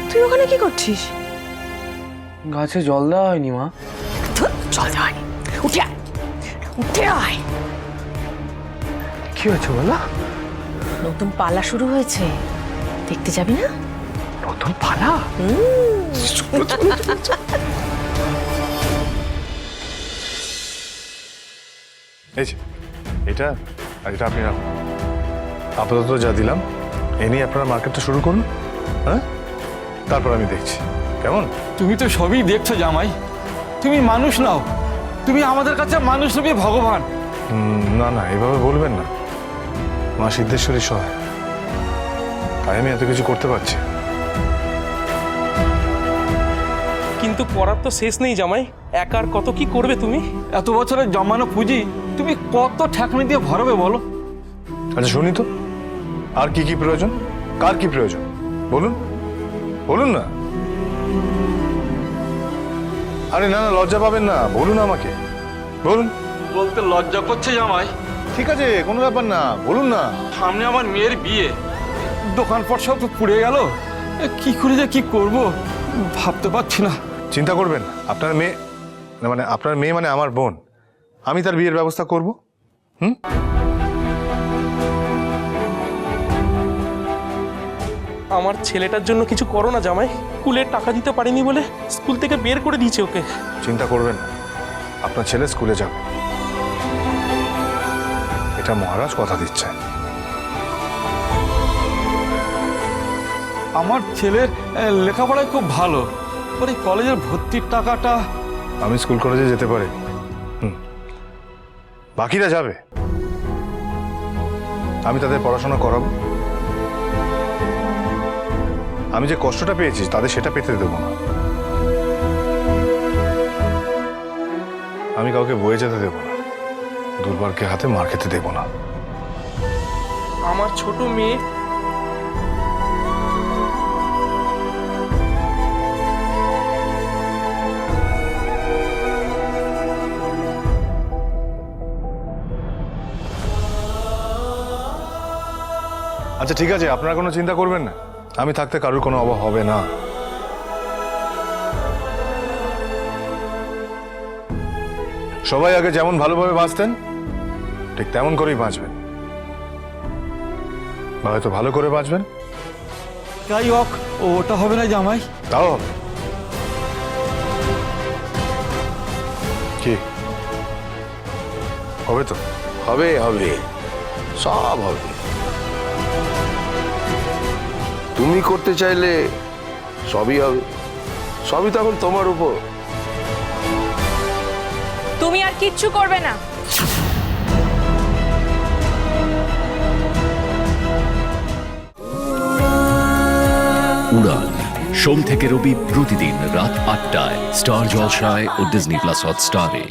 তুই ওখানে কি করছিস? গাছে জল দেওয়া হয়নি মা। ধুর, জল দেওয়া হয়নি। উঠে আয়, উঠে আয়। কি হয়েছে বলো? নতুন পালা শুরু হয়েছে, দেখতে যাবি না? নতুন পালা? এই যে এটা আর এটা আপনি রাখুন। আপাতত যা দিলাম এ নিয়ে আপনারা মার্কেটটা শুরু করুন, হ্যাঁ? তারপর আমি দেখছি, কেমন? তুমি তো সবই দেখছো জামাই, তুমি মানুষ নাও, তুমি আমাদের কাছে মানুষ নবী ভগবান। না না, এভাবে বলবেন না। মা সিদ্ধেশ্বরী সহায়, তাই আমি এত কিছু করতে পারছি। কিন্তু করার তো শেষ নেই জামাই, একার কত কি করবে তুমি? এত বছরের জমানো পুঁজি তুমি কত ঠেকনি দিয়ে ভরবে বলো? আচ্ছা শুনি তো, আর কি কি প্রয়োজন, কার কি প্রয়োজন বলুন, বলুন না। আরে না না, লজ্জা পাবেন না, বলুন আমাকে, বলুন। বলতে লজ্জা করছে জামাই। ঠিক আছে, কোনো ব্যাপার না, বলুন না। সামনে আমার মেয়ের বিয়ে, দোকানপাট সব তো পুড়ে গেল, কি করে যে কি করব ভাবতে পারছি না। চিন্তা করবেন, আপনার মেয়ে মানে আপনার মেয়ে মানে আমার বোন, আমি তার বিয়ের ব্যবস্থা করব। আমার ছেলেটার জন্য কিছু করো না জামাই, স্কুলে টাকা দিতে পারিনি বলে স্কুল থেকে বের করে দিয়েছে ওকে। চিন্তা করবেন না, আপনার ছেলে স্কুলে যাবে, এটা মহারাজ কথা দিচ্ছে। আমার ছেলের লেখাপড়ায় খুব ভালো, ওর এই কলেজের ভর্তির টাকাটা। আমি স্কুল কলেজে যেতে পারি, বাকিরা যাবে, আমি তাদের পড়াশোনা করাবো। আমি যে কষ্টটা পেয়েছি তাদের সেটা পেতে দেবো না, আমি কাউকে বয়ে যেতে দেবো না, দুর্ভাগ্যের হাতে মার খেতে দেবো না। আমার ছোট মেয়ে আচ্ছা ঠিক আছে, আপনারা কোনো চিন্তা করবেন না, আমি থাকতে কারোর কোনো অভাব হবে না। সবাই আগে যেমন ভালোভাবে বাঁচতেন ঠিক তেমন করেই বাঁচবেন, বা হয়তো ভালো করে বাঁচবেন, যাই হোক ওটা হবে না জামাই। তাও হবে। কি হবে? তো হবে হবে, সব হবে। তুমি করতে চাইলে সবই হবে, সবই তখন তোমার উপর। তুমি আর কিচ্ছু করবে না। উড়ান সোম থেকে রবি প্রতিদিন রাত ৮টায় স্টার জলসায় ও ডিজনি প্লাস হটস্টারে।